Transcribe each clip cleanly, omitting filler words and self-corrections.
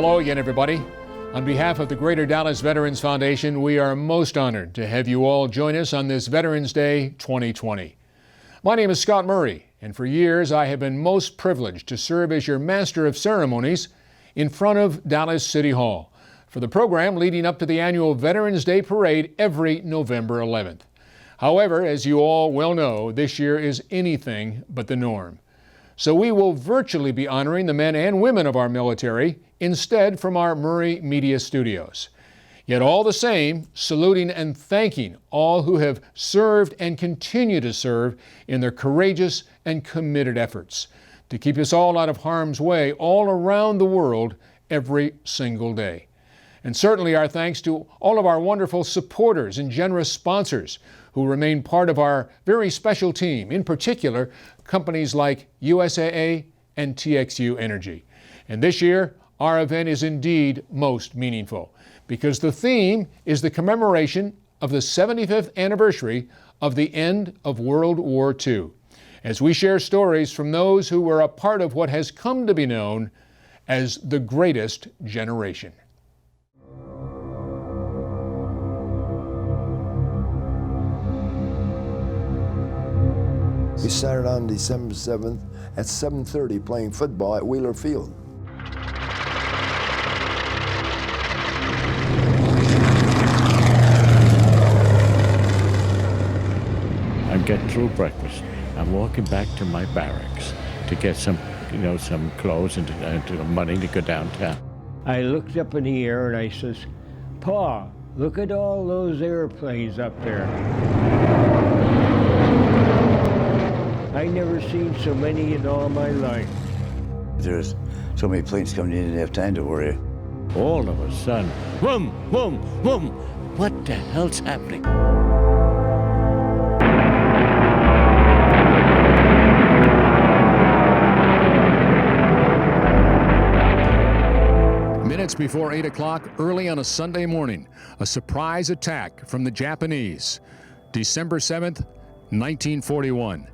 Hello again, everybody. On behalf of the Greater Dallas Veterans Foundation, we are most honored to have you all join us on this Veterans Day 2020. My name is Scott Murray, and for years I have been most privileged to serve as your Master of Ceremonies in front of Dallas City Hall for the program leading up to the annual Veterans Day Parade every November 11th. However, as you all well know, this year is anything but the norm. So we will virtually be honoring the men and women of our military instead from our Murray Media Studios. Yet all the same, saluting and thanking all who have served and continue to serve in their courageous and committed efforts to keep us all out of harm's way all around the world every single day. And certainly our thanks to all of our wonderful supporters and generous sponsors who remain part of our very special team, in particular, companies like USAA and TXU Energy. And this year, our event is indeed most meaningful because the theme is the commemoration of the 75th anniversary of the end of World War II, as we share stories from those who were a part of what has come to be known as the Greatest Generation. We started on December 7th at 7:30 playing football at Wheeler Field. I get through breakfast. I'm walking back to my barracks to get some clothes and money to go downtown. I looked up in the air and I says, "Pa, look at all those airplanes up there." I never seen so many in all my life. There's so many planes coming in, you didn't have time to worry. All of a sudden, boom, boom, boom. What the hell's happening? Minutes before 8 o'clock, early on a Sunday morning, a surprise attack from the Japanese. December 7th, 1941.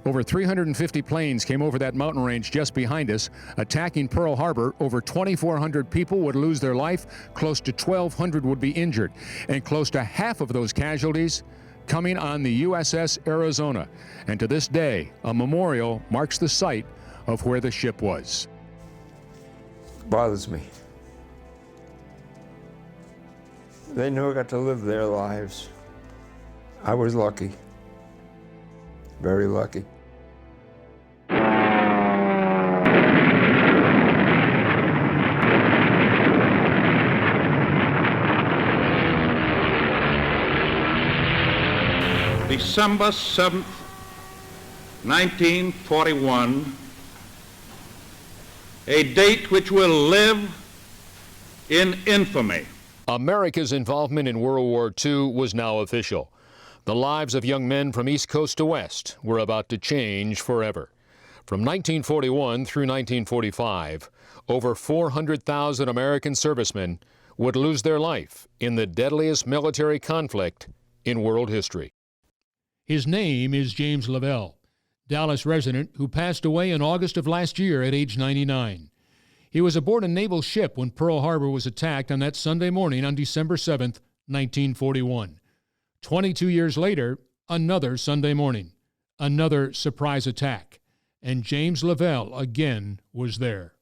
Over 350 planes came over that mountain range just behind us, attacking Pearl Harbor. Over 2,400 people would lose their life, close to 1,200 would be injured, and close to half of those casualties coming on the USS Arizona. And to this day, a memorial marks the site of where the ship was. Bothers me. They never got to live their lives. I was lucky. Very lucky. December 7th, 1941, a date which will live in infamy. America's involvement in World War II was now official. The lives of young men from East Coast to West were about to change forever. From 1941 through 1945, over 400,000 American servicemen would lose their life in the deadliest military conflict in world history. His name is James Lavelle, Dallas resident who passed away in August of last year at age 99. He was aboard a naval ship when Pearl Harbor was attacked on that Sunday morning on December 7th, 1941. 22 years later, another Sunday morning, another surprise attack, and James Lavelle again was there.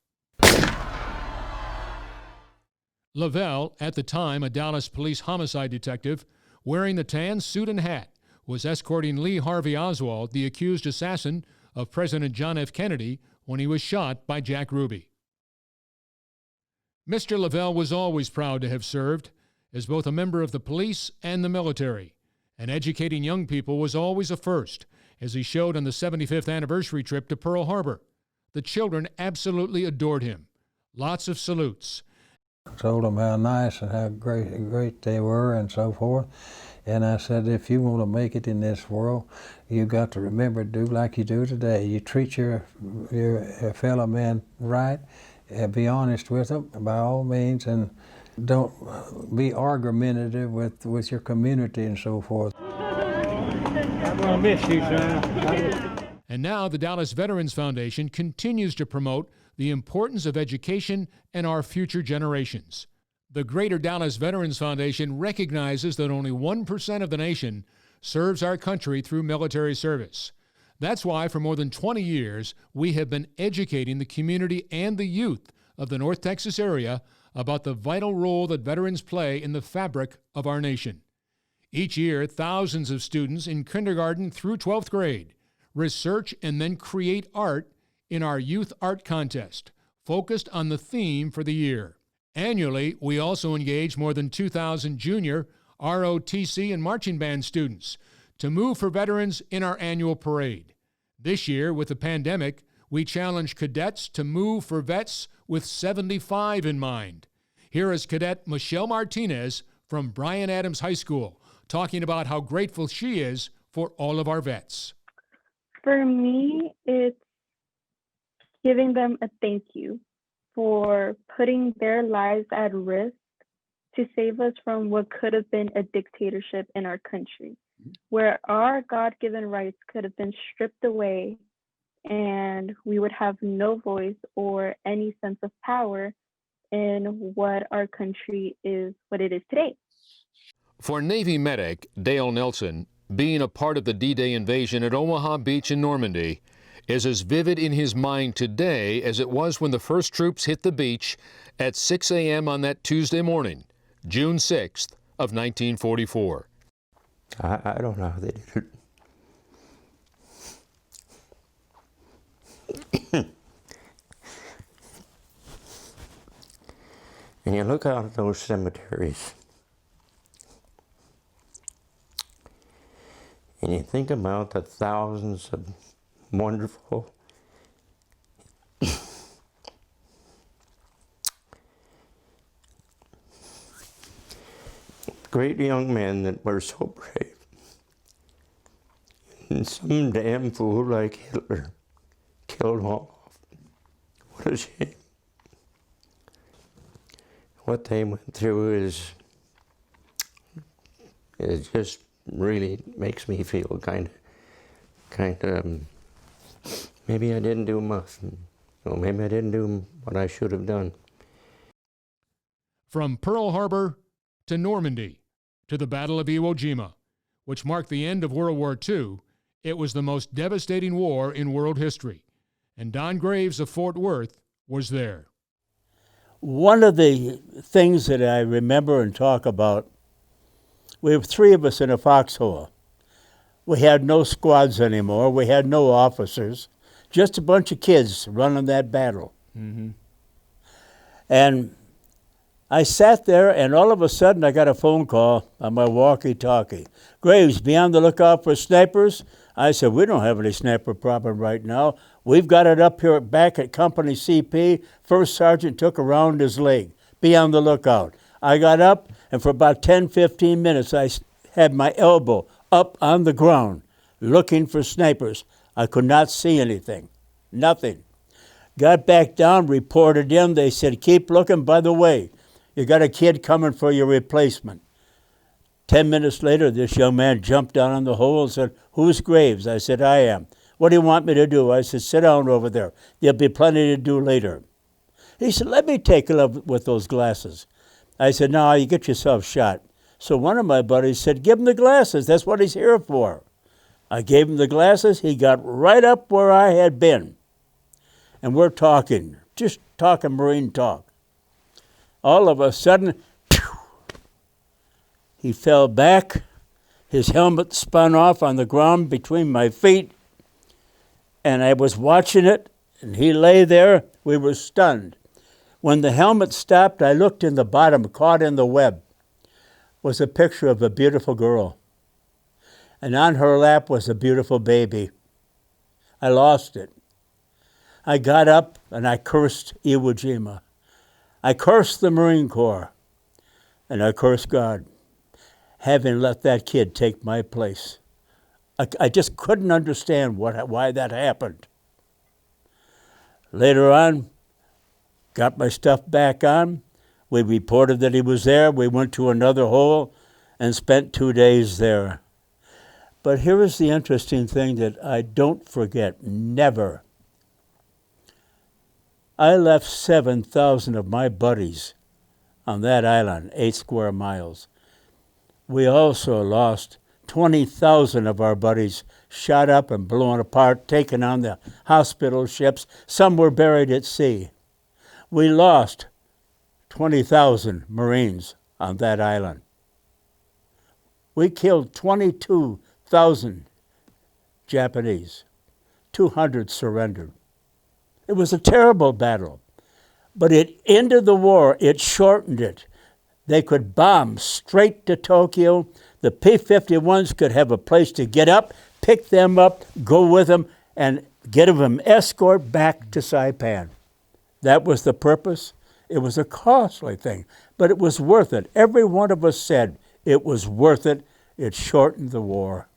Lavelle, at the time a Dallas police homicide detective, wearing the tan suit and hat, was escorting Lee Harvey Oswald, the accused assassin of President John F. Kennedy, when he was shot by Jack Ruby. Mr. Lavelle was always proud to have served as both a member of the police and the military, and educating young people was always a first, as he showed on the 75th anniversary trip to Pearl Harbor. The children absolutely adored him. Lots of salutes. I told them how nice and how great they were and so forth. And I said, if you want to make it in this world, you got to remember to do like you do today. You treat your fellow man right, be honest with them by all means, and don't be argumentative with your community and so forth. I'm gonna miss you, son. And now the Dallas Veterans Foundation continues to promote the importance of education and our future generations. The Greater Dallas Veterans Foundation recognizes that only 1% of the nation serves our country through military service. That's why for more than 20 years, we have been educating the community and the youth of the North Texas area about the vital role that veterans play in the fabric of our nation. Each year, thousands of students in kindergarten through 12th grade research and then create art in our Youth Art Contest, focused on the theme for the year. Annually, we also engage more than 2,000 junior, ROTC, and marching band students to move for veterans in our annual parade. This year, with the pandemic, we challenge cadets to move for vets with 75 in mind. Here is Cadet Michelle Martinez from Bryan Adams High School, talking about how grateful she is for all of our vets. For me, it's giving them a thank you for putting their lives at risk to save us from what could have been a dictatorship in our country, where our God-given rights could have been stripped away and we would have no voice or any sense of power in what our country is, what it is today. For Navy medic Dale Nelson, being a part of the D-Day invasion at Omaha Beach in Normandy is as vivid in his mind today as it was when the first troops hit the beach at 6 a.m. on that Tuesday morning, June 6th of 1944. I don't know how they did it. And you look out at those cemeteries and you think about the thousands of wonderful great young men that were so brave. And some damn fool like Hitler killed them all off. What a shame. What they went through is just really makes me feel kind of, maybe I didn't do much. Maybe I didn't do what I should have done. From Pearl Harbor to Normandy to the Battle of Iwo Jima, which marked the end of World War II, it was the most devastating war in world history. And Don Graves of Fort Worth was there. One of the things that I remember and talk about, we were three of us in a foxhole. We had no squads anymore. We had no officers, just a bunch of kids running that battle. Mm-hmm. And I sat there, and all of a sudden I got a phone call on my walkie-talkie. Graves, be on the lookout for snipers. I said, we don't have any sniper problem right now. We've got it up here back at Company CP. First Sergeant took around his leg. Be on the lookout. I got up, and for about 10, 15 minutes, I had my elbow up on the ground looking for snipers. I could not see anything, nothing. Got back down, reported in. They said, keep looking. By the way, you got a kid coming for your replacement. 10 minutes later, this young man jumped down in the hole and said, who's Graves? I said, I am. What do you want me to do? I said, sit down over there. There'll be plenty to do later. He said, let me take a look with those glasses. I said, no, you get yourself shot. So one of my buddies said, give him the glasses. That's what he's here for. I gave him the glasses. He got right up where I had been. And we're talking, just talking Marine talk. All of a sudden, he fell back. His helmet spun off on the ground between my feet. And I was watching it, and he lay there. We were stunned. When the helmet stopped, I looked in the bottom, caught in the web, was a picture of a beautiful girl. And on her lap was a beautiful baby. I lost it. I got up and I cursed Iwo Jima. I cursed the Marine Corps, and I cursed God, having let that kid take my place. I just couldn't understand why that happened. Later on, got my stuff back on. We reported that he was there. We went to another hole and spent 2 days there. But here is the interesting thing that I don't forget, never. I left 7,000 of my buddies on that island, 8 square miles. We also lost 20,000 of our buddies shot up and blown apart, taken on the hospital ships. Some were buried at sea. We lost 20,000 Marines on that island. We killed 22,000 Japanese. 200 surrendered. It was a terrible battle, but it ended the war. It shortened it. They could bomb straight to Tokyo. The P-51s could have a place to get up, pick them up, go with them, and get them escort back to Saipan. That was the purpose. It was a costly thing, but it was worth it. Every one of us said it was worth it. It shortened the war.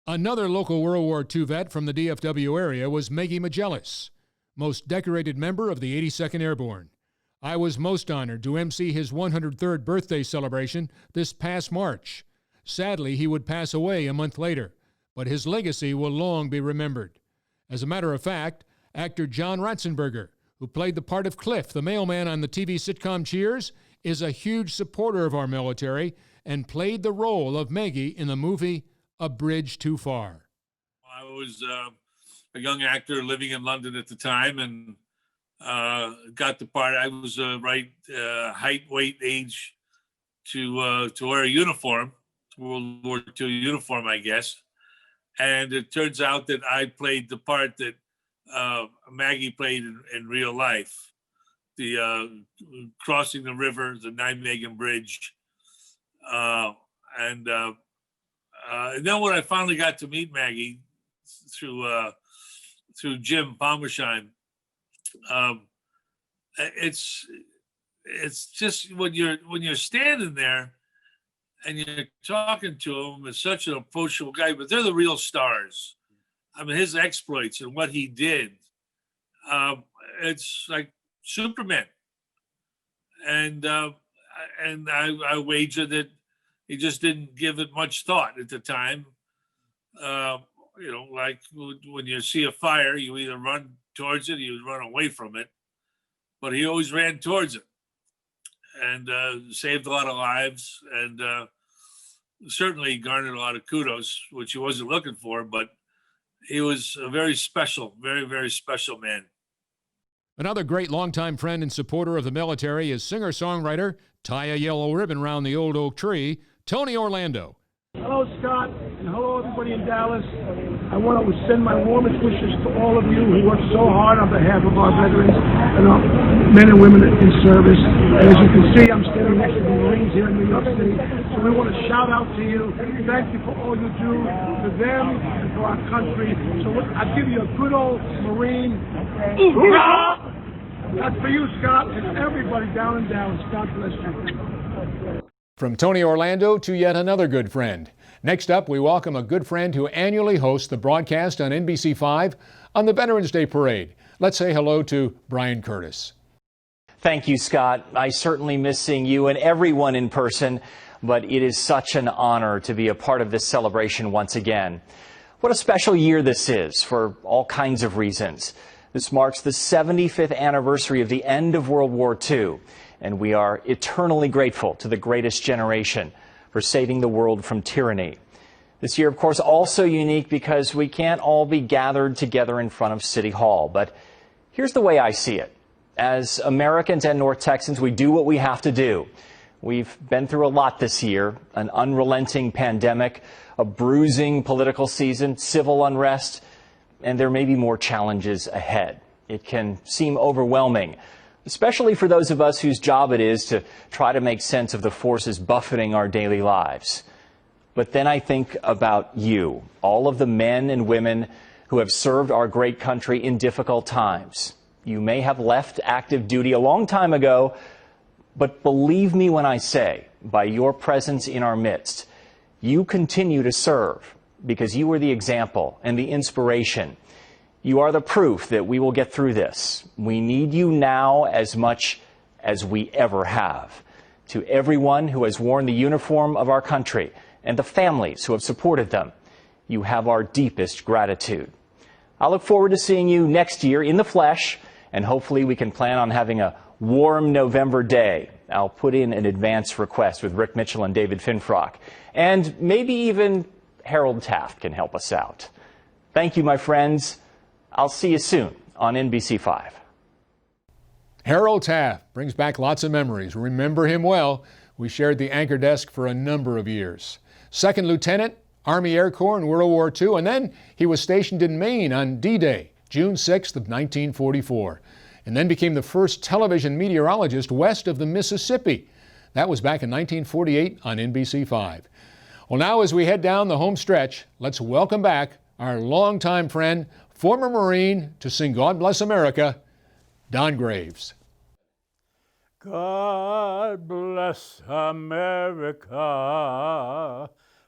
Another local World War II vet from the DFW area was Maggie Magellis, most decorated member of the 82nd Airborne. I was most honored to MC his 103rd birthday celebration this past March. Sadly, he would pass away a month later, but his legacy will long be remembered. As a matter of fact, actor John Ratzenberger, who played the part of Cliff, the mailman on the TV sitcom Cheers, is a huge supporter of our military and played the role of Maggie in the movie A Bridge Too Far. I was a young actor living in London at the time and got the part. I was right height, weight, age to wear a uniform, World War II uniform, I guess. And it turns out that I played the part that Maggie played in real life, the crossing the river, the Nijmegen Bridge. And then when I finally got to meet Maggie through Jim Palmersheim, it's just when you're standing there and you're talking to him, it's such an approachable guy, but they're the real stars. I mean, his exploits and what he did, it's like Superman. And I wager that he just didn't give it much thought at the time. You know, like when you see a fire, you either run towards it or you run away from it. But he always ran towards it and saved a lot of lives and certainly garnered a lot of kudos, which he wasn't looking for, but he was a very special, very, very special man. Another great longtime friend and supporter of the military is singer-songwriter, tie a yellow ribbon round the old oak tree, Tony Orlando. Hello, Scott, and hello, everybody in Dallas. I want to send my warmest wishes to all of you who work so hard on behalf of our veterans and our men and women in service. And as you can see, I'm standing next to the Marines here in New York City. So we want to shout out to you. Thank you for all you do for them and for our country. So I'll give you a good old Marine. Hoorah! That's for you, Scott, and everybody down in Dallas. God bless you. From Tony Orlando to yet another good friend. Next up, we welcome a good friend who annually hosts the broadcast on NBC5 on the Veterans Day Parade. Let's say hello to Brian Curtis. Thank you, Scott. I certainly miss seeing you and everyone in person, but it is such an honor to be a part of this celebration once again. What a special year this is for all kinds of reasons. This marks the 75th anniversary of the end of World War II. And we are eternally grateful to the greatest generation for saving the world from tyranny. This year, of course, also unique because we can't all be gathered together in front of City Hall. But here's the way I see it. As Americans and North Texans, we do what we have to do. We've been through a lot this year, an unrelenting pandemic, a bruising political season, civil unrest, and there may be more challenges ahead. It can seem overwhelming, especially for those of us whose job it is to try to make sense of the forces buffeting our daily lives. But then I think about you, all of the men and women who have served our great country in difficult times. You may have left active duty a long time ago, but believe me when I say, by your presence in our midst, you continue to serve because you are the example and the inspiration. You are the proof that we will get through this. We need you now as much as we ever have. To everyone who has worn the uniform of our country and the families who have supported them, you have our deepest gratitude. I look forward to seeing you next year in the flesh And hopefully we can plan on having a warm November day. I'll put in an advance request with Rick Mitchell and David Finfrock. And maybe even Harold Taft can help us out. Thank you, my friends. I'll see you soon on NBC5. Harold Taft brings back lots of memories. Remember him well. We shared the anchor desk for a number of years. Second Lieutenant, Army Air Corps in World War II, and then he was stationed in Maine on D-Day, June 6th of 1944, and then became the first television meteorologist west of the Mississippi. That was back in 1948 on NBC5. Well, now as we head down the home stretch, let's welcome back our longtime friend, former Marine, to sing God Bless America, Don Graves. God bless America,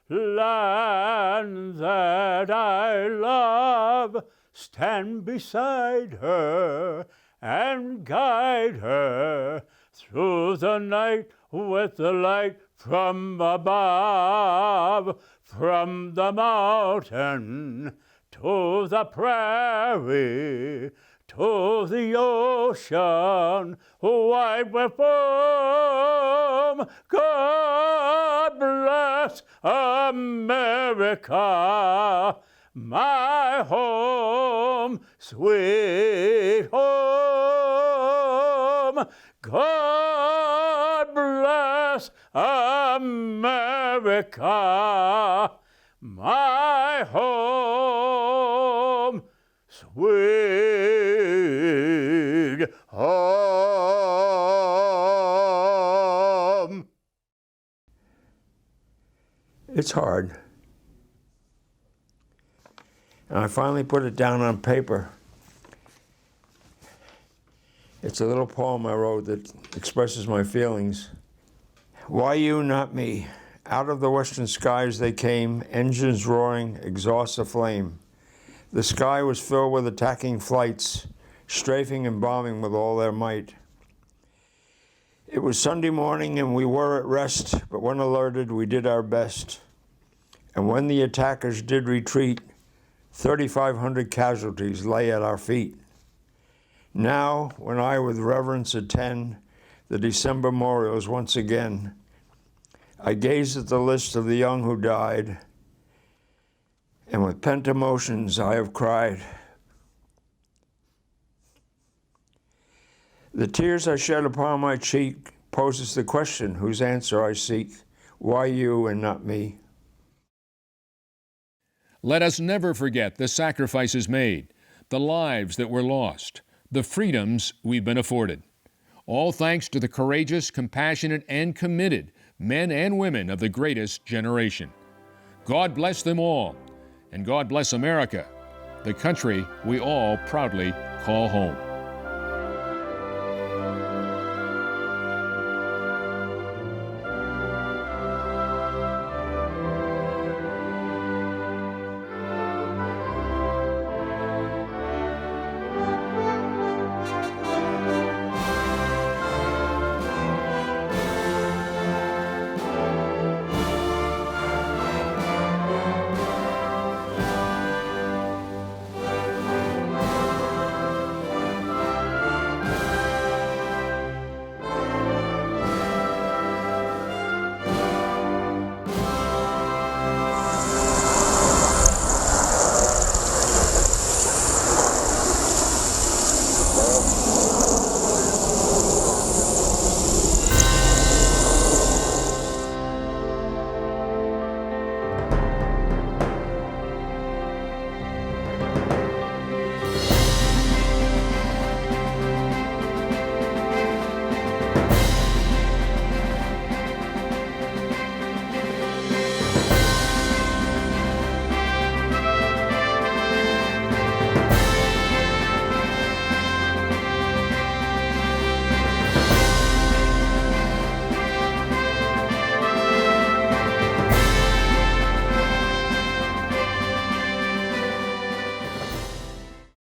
land that I love. Stand beside her and guide her through the night with the light from above, from the mountain to the prairie, to the ocean, wide with foam. God bless America, my home, sweet home. God bless America, my home, sweet home. It's hard. And I finally put it down on paper. It's a little poem I wrote that expresses my feelings. Why you, not me? Out of the western skies they came, engines roaring, exhausts aflame. The sky was filled with attacking flights, strafing and bombing with all their might. It was Sunday morning and we were at rest, but when alerted, we did our best. And when the attackers did retreat, 3,500 casualties lay at our feet. Now, when I with reverence attend the December memorials once again, I gaze at the list of the young who died, and with pent emotions I have cried. The tears I shed upon my cheek poses the question whose answer I seek. Why you and not me? Let us never forget the sacrifices made, the lives that were lost, the freedoms we've been afforded. All thanks to the courageous, compassionate, and committed men and women of the greatest generation. God bless them all, and God bless America, the country we all proudly call home.